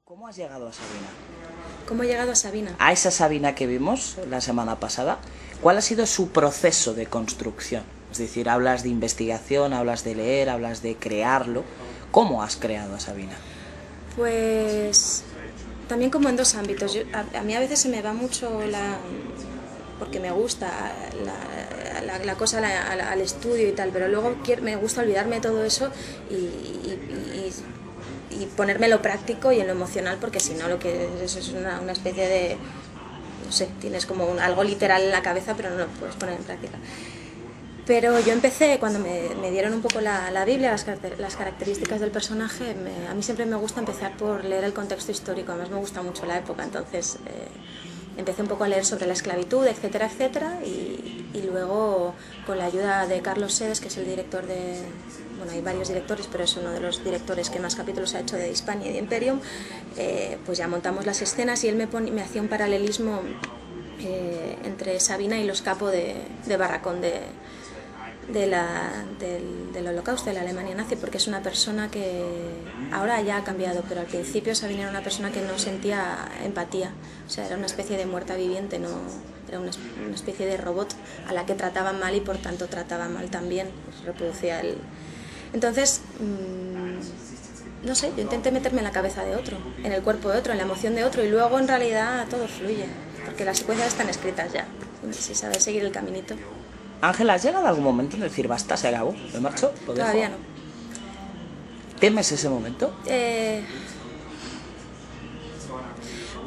¿Cómo has llegado a Sabina? ¿Cómo he llegado a Sabina? A esa Sabina que vimos la semana pasada, ¿cuál ha sido su proceso de construcción? Es decir, hablas de investigación, hablas de leer, hablas de crearlo. ¿Cómo has creado a Sabina? Pues también como en dos ámbitos. A mí a veces se me va mucho porque me gusta la cosa al estudio y tal, pero luego me gusta olvidarme de todo eso y ponerme lo práctico y en lo emocional, porque si no lo que es una especie de, no sé, tienes como algo literal en la cabeza pero no lo puedes poner en práctica. Pero yo empecé, cuando me dieron un poco la Biblia, las características del personaje, a mí siempre me gusta empezar por leer el contexto histórico, además me gusta mucho la época, entonces empecé un poco a leer sobre la esclavitud, etcétera, etcétera, y luego con la ayuda de Carlos Sedes, que es el director de... Bueno, hay varios directores, pero es uno de los directores que más capítulos ha hecho de Hispania y de Imperium, pues ya montamos las escenas y él me hacía un paralelismo entre Sabina y los Capo de Barracón del Holocausto, de la Alemania nazi, porque es una persona que ahora ya ha cambiado, pero al principio Sabina era una persona que no sentía empatía, o sea, era una especie de muerta viviente, no era una especie de robot a la que trataban mal y por tanto trataba mal también, pues reproducía el... Entonces, no sé, yo intenté meterme en la cabeza de otro, en el cuerpo de otro, en la emoción de otro, y luego en realidad todo fluye, porque las secuencias están escritas ya, si sabes seguir el caminito. Ángela, ¿has llegado a algún momento en decir basta, se acabó, me marcho? Todavía no. ¿Temes ese momento?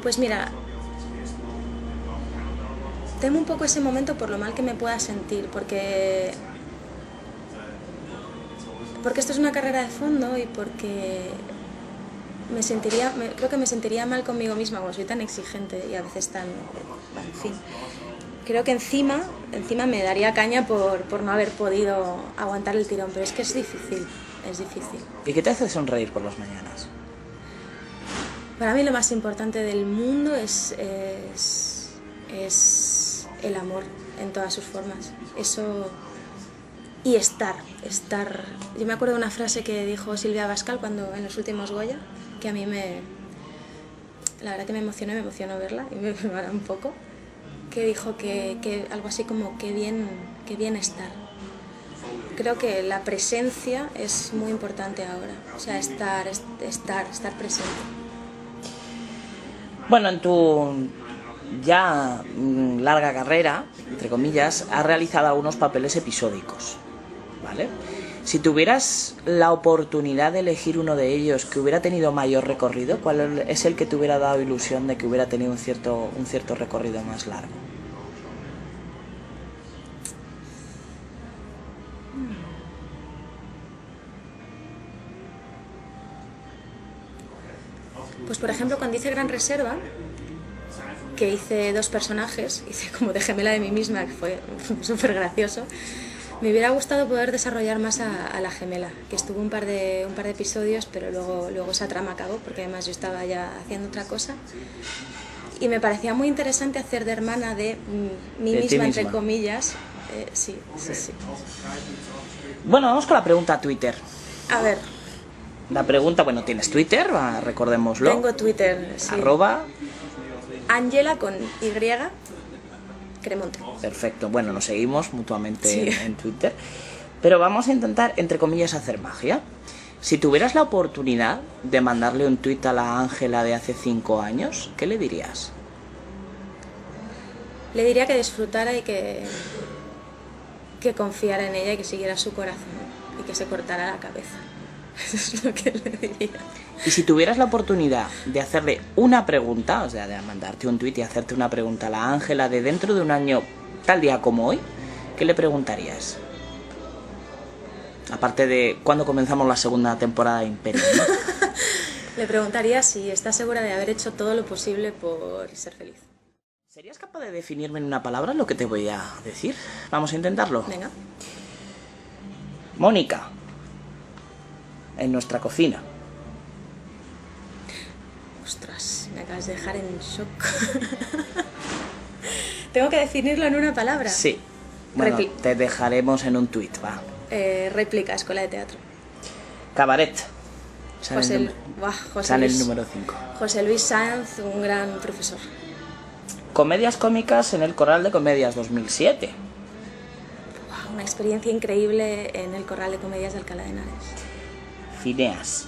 Pues mira, temo un poco ese momento por lo mal que me pueda sentir, porque esto es una carrera de fondo y porque creo que me sentiría mal conmigo misma, como soy tan exigente y a veces tan... Bueno, en fin. Creo que encima me daría caña por no haber podido aguantar el tirón, pero es que es difícil. ¿Y qué te hace sonreír por las mañanas? Para mí lo más importante del mundo es el amor en todas sus formas. Eso y estar. Yo me acuerdo de una frase que dijo Silvia Abascal cuando en los últimos Goya, que a mí la verdad que me emocionó verla y me prepara un poco, que dijo que algo así como que bien estar. Creo que la presencia es muy importante ahora, o sea, estar presente. Bueno, en tu ya larga carrera, entre comillas, has realizado algunos papeles episódicos, ¿vale? Si tuvieras la oportunidad de elegir uno de ellos que hubiera tenido mayor recorrido, ¿cuál es el que te hubiera dado ilusión de que hubiera tenido un cierto recorrido más largo? Pues por ejemplo, cuando hice Gran Reserva, que hice dos personajes, hice como de gemela de mí misma, que fue súper gracioso, me hubiera gustado poder desarrollar más a la gemela, que estuvo un par de episodios, pero luego esa trama acabó, porque además yo estaba ya haciendo otra cosa. Y me parecía muy interesante hacer de hermana de mí misma, entre comillas. Sí. Bueno, vamos con la pregunta a Twitter. A ver. La pregunta, bueno, ¿tienes Twitter? Recordémoslo. Tengo Twitter, sí. @Angela con Y, Cremonte. Perfecto, bueno, nos seguimos mutuamente sí. en Twitter. Pero vamos a intentar, entre comillas, hacer magia. Si tuvieras la oportunidad de mandarle un tuit a la Ángela de hace 5 años, ¿qué le dirías? Le diría que disfrutara y que confiara en ella y que siguiera su corazón y que se cortara la cabeza. Eso es lo que le diría. Y si tuvieras la oportunidad de hacerle una pregunta, o sea, de mandarte un tuit y hacerte una pregunta a la Ángela de dentro de un año, tal día como hoy, ¿qué le preguntarías? Aparte de cuándo comenzamos la segunda temporada de Imperium, ¿no? Le preguntaría si está segura de haber hecho todo lo posible por ser feliz. ¿Serías capaz de definirme en una palabra lo que te voy a decir? Vamos a intentarlo. Venga. Mónica. En nuestra cocina. Ostras, me acabas de dejar en shock. ¿Tengo que definirlo en una palabra? Sí. Bueno, te dejaremos en un tuit, va. Réplica, escuela de teatro. Cabaret. Sale el número 5. José Luis Sanz, un gran profesor. Comedias cómicas en el Corral de Comedias 2007. Una experiencia increíble en el Corral de Comedias de Alcalá de Henares. Phineas.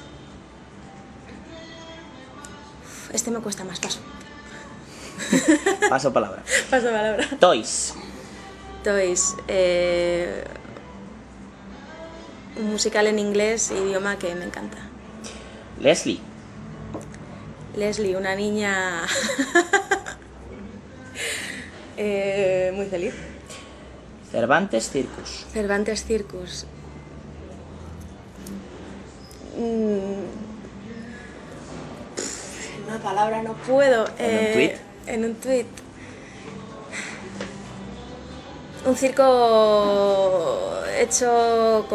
Este me cuesta más, paso. Paso palabra. Paso palabra. Toys. Toys. Un musical en inglés, idioma que me encanta. Leslie. Leslie, una niña muy feliz. Cervantes Circus. Cervantes Circus. Una palabra no puedo. ¿En un tuit? En un tuit. Un circo hecho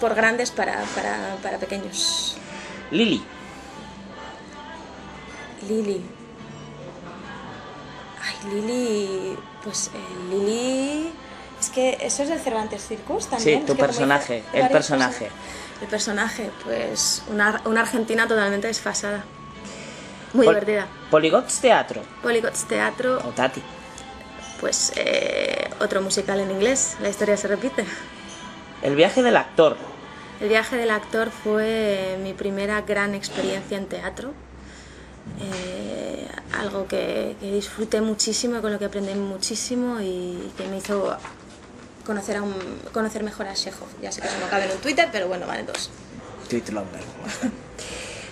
por grandes para pequeños. Lily. Lily. Ay, Lily. Pues Lily. Es que eso es del Cervantes Circus también. Sí, tu personaje, el personaje. El personaje, pues una argentina totalmente desfasada. Muy divertida. Poligots Teatro. Poligots Teatro. O Tati. Pues otro musical en inglés, la historia se repite. El viaje del actor. El viaje del actor fue mi primera gran experiencia en teatro. Algo que disfruté muchísimo, con lo que aprendí muchísimo y que me hizo conocer mejor a Chekhov. Ya sé que eso no cabe en un Twitter, pero bueno, vale dos. Twitter longer.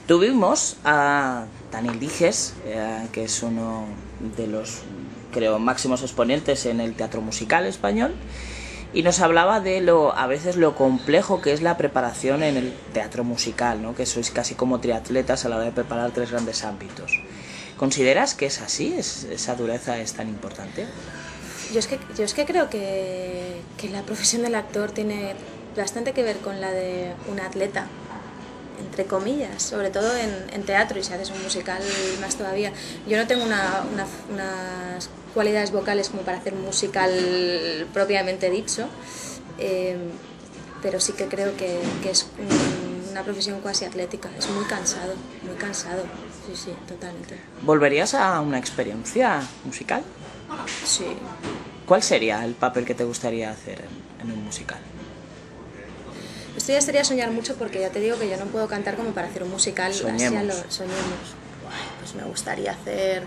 Tuvimos a Daniel Dijes, que es uno de los, creo, máximos exponentes en el teatro musical español, y nos hablaba de a veces lo complejo que es la preparación en el teatro musical, ¿no? Que sois casi como triatletas a la hora de preparar 3 grandes ámbitos. ¿Consideras que es así? ¿Esa dureza es tan importante? Yo es que creo que la profesión del actor tiene bastante que ver con la de un atleta, entre comillas, sobre todo en teatro, y si haces un musical más todavía. Yo no tengo unas cualidades vocales como para hacer un musical propiamente dicho, pero sí que creo que es una profesión cuasi atlética. Es muy cansado, sí, totalmente. ¿Volverías a una experiencia musical? Sí. ¿Cuál sería el papel que te gustaría hacer en un musical? Esto ya sería soñar mucho, porque ya te digo que yo no puedo cantar como para hacer un musical. Soñemos. Soñemos. Pues me gustaría hacer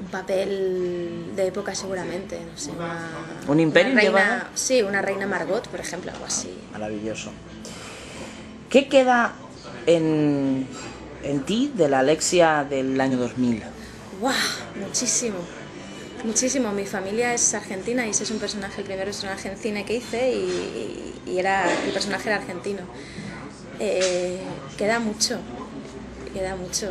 un papel de época seguramente, no sé, ¿Un imperio una reina, llevado? sí, una reina Margot, por ejemplo, algo así. Maravilloso. ¿Qué queda en ti de la Alexia del año 2000? ¡Guau! Muchísimo. Mi familia es argentina y ese es un personaje, el primer personaje en cine que hice, y el personaje era argentino. Queda mucho.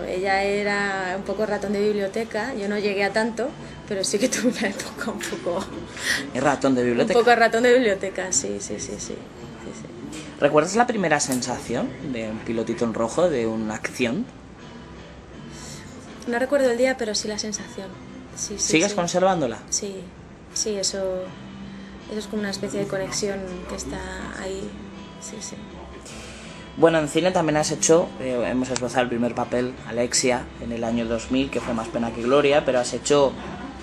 Ella era un poco ratón de biblioteca, yo no llegué a tanto, pero sí que tuve una época un poco... ¿Es ratón de biblioteca? Un poco ratón de biblioteca, sí. ¿Recuerdas la primera sensación de un pilotito en rojo, de una acción? No recuerdo el día, pero sí la sensación. Sí, ¿Sigues conservándola? Sí, eso es como una especie de conexión que está ahí, sí. Bueno, en cine también has hecho, hemos esbozado el primer papel, Alexia, en el año 2000, que fue Más pena que gloria, pero has hecho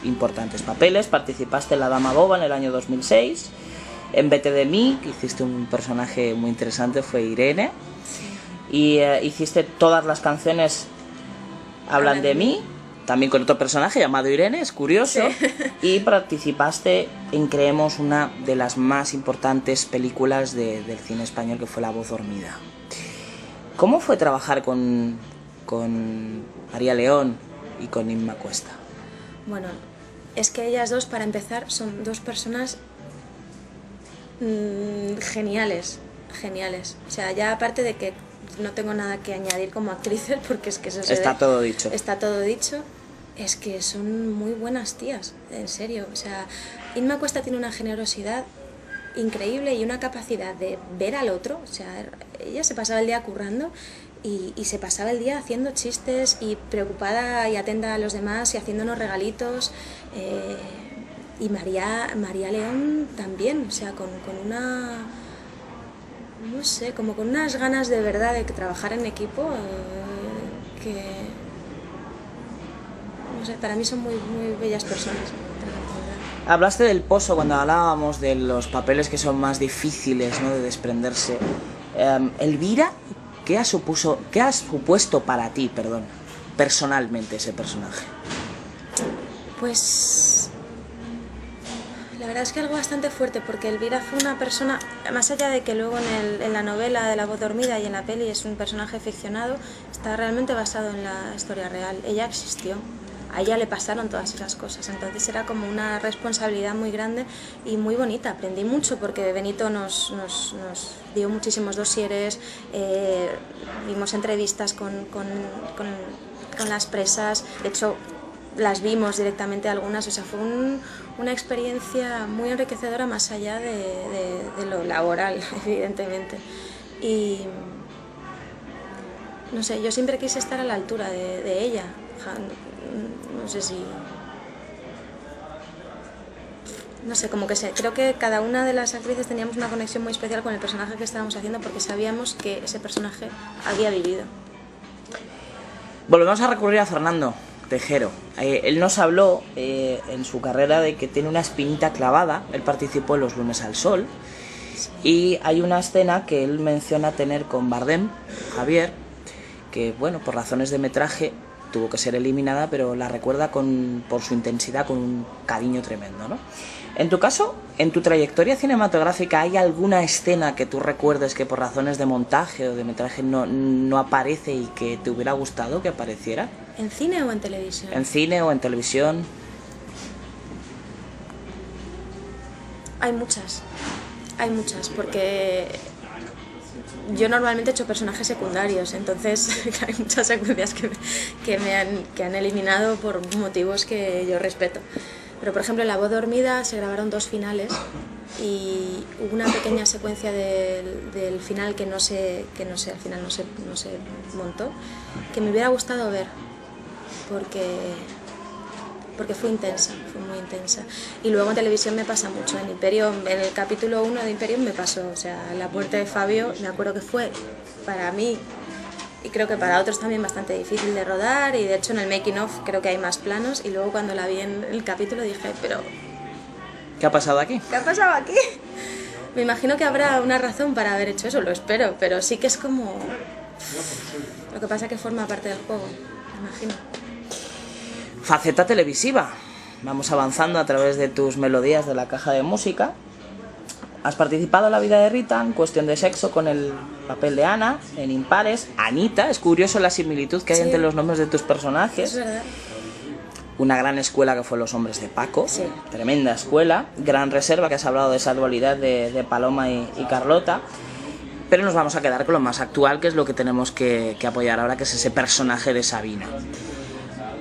importantes papeles. Participaste en La dama boba en el año 2006, en Vete de mí, que hiciste un personaje muy interesante, fue Irene, y hiciste Todas las canciones hablan de mí, también con otro personaje llamado Irene, es curioso, sí. Y participaste en, creemos, una de las más importantes películas del cine español, que fue La voz dormida. ¿Cómo fue trabajar con María León y con Inma Cuesta? Bueno, es que ellas dos, para empezar, son dos personas geniales. O sea, ya aparte de que no tengo nada que añadir como actrices, porque es que eso está todo dicho. Está todo dicho. Es que son muy buenas tías, en serio. O sea, Inma Cuesta tiene una generosidad increíble y una capacidad de ver al otro. O sea, ella se pasaba el día currando y se pasaba el día haciendo chistes y preocupada y atenta a los demás y haciéndonos regalitos. Y María León también, o sea, con una no sé, como con unas ganas de verdad de trabajar en equipo que, no sé, para mí son muy, muy bellas personas. Hablaste del pozo cuando hablábamos de los papeles que son más difíciles, ¿no?, de desprenderse. Elvira, ¿qué ha supuesto para ti, personalmente ese personaje? Pues la verdad es que algo bastante fuerte, porque Elvira fue una persona, más allá de que luego en la novela de La voz dormida y en la peli es un personaje ficcionado, está realmente basado en la historia real. Ella existió, a ella le pasaron todas esas cosas, entonces era como una responsabilidad muy grande y muy bonita. Aprendí mucho porque Benito nos dio muchísimos dosieres, vimos entrevistas con las presas, de hecho las vimos directamente algunas, o sea, fue una experiencia muy enriquecedora más allá de lo laboral, evidentemente. Y no sé, yo siempre quise estar a la altura de ella. No sé si... No sé, como que creo que cada una de las actrices teníamos una conexión muy especial con el personaje que estábamos haciendo porque sabíamos que ese personaje había vivido. Volvemos a recurrir a Fernando Tejero. Él nos habló en su carrera de que tiene una espinita clavada. Él participó en Los lunes al sol y hay una escena que él menciona tener con Bardem, Javier, que bueno, por razones de metraje tuvo que ser eliminada, pero la recuerda por su intensidad, con un cariño tremendo, ¿no? En tu caso, en tu trayectoria cinematográfica, ¿hay alguna escena que tú recuerdes que por razones de montaje o de metraje no aparece y que te hubiera gustado que apareciera? ¿En cine o en televisión? En cine o en televisión. Hay muchas, porque yo normalmente he hecho personajes secundarios, entonces hay muchas secuencias que han eliminado por motivos que yo respeto. Pero por ejemplo en La voz dormida se grabaron 2 finales y hubo una pequeña secuencia del final que no se al final no se montó, que me hubiera gustado ver, porque fue muy intensa. Y luego en televisión me pasa mucho. En Imperio, en el capítulo 1 de Imperio me pasó, o sea, la muerte de Fabio, me acuerdo que fue para mí y creo que para otros también bastante difícil de rodar, y de hecho en el making of creo que hay más planos, y luego cuando la vi en el capítulo dije, pero ¿qué ha pasado aquí? ¿qué ha pasado aquí? Me imagino que habrá una razón para haber hecho eso, lo espero, pero sí que es como... Lo que pasa es que forma parte del juego, me imagino. Faceta televisiva. Vamos avanzando a través de tus melodías de la caja de música. Has participado en La vida de Rita, en Cuestión de sexo, con el papel de Ana, en Impares. Anita, es curioso la similitud que hay entre los nombres de tus personajes. Es verdad. Una gran escuela que fue Los hombres de Paco, Sí. Tremenda escuela. Gran reserva, que has hablado de esa dualidad de Paloma y Carlota. Pero nos vamos a quedar con lo más actual, que es lo que tenemos que apoyar ahora, que es ese personaje de Sabina.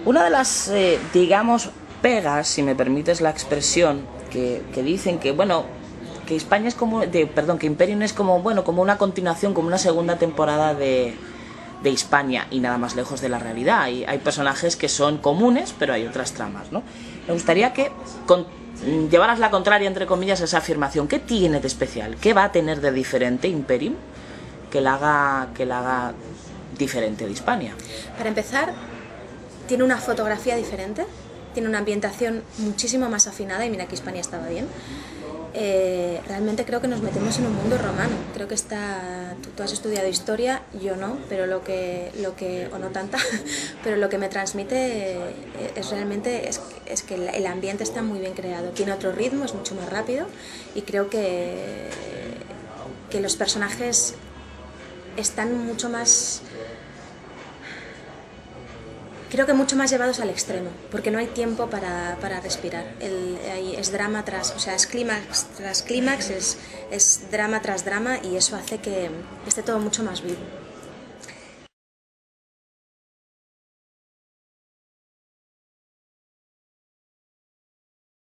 Una de las, digamos, pegas, si me permites la expresión, que dicen que, bueno, que España es como, que Imperium es como, bueno, como una continuación, como una segunda temporada de Hispania, y nada más lejos de la realidad. Hay personajes que son comunes, pero hay otras tramas, ¿no? Me gustaría que llevaras la contraria, entre comillas, a esa afirmación. ¿Qué tiene de especial? ¿Qué va a tener de diferente Imperium que la haga diferente de Hispania? Para empezar, tiene una fotografía diferente, tiene una ambientación muchísimo más afinada, y mira que Hispania estaba bien. Realmente creo que nos metemos en un mundo romano. Creo que tú has estudiado historia, yo no, pero o no tanta, pero lo que me transmite es realmente es que el ambiente está muy bien creado. Tiene otro ritmo, es mucho más rápido, y creo que los personajes están mucho más... Creo que mucho más llevados al extremo, porque no hay tiempo para respirar. Es drama o sea, es clímax tras clímax, es drama tras drama, y eso hace que esté todo mucho más vivo.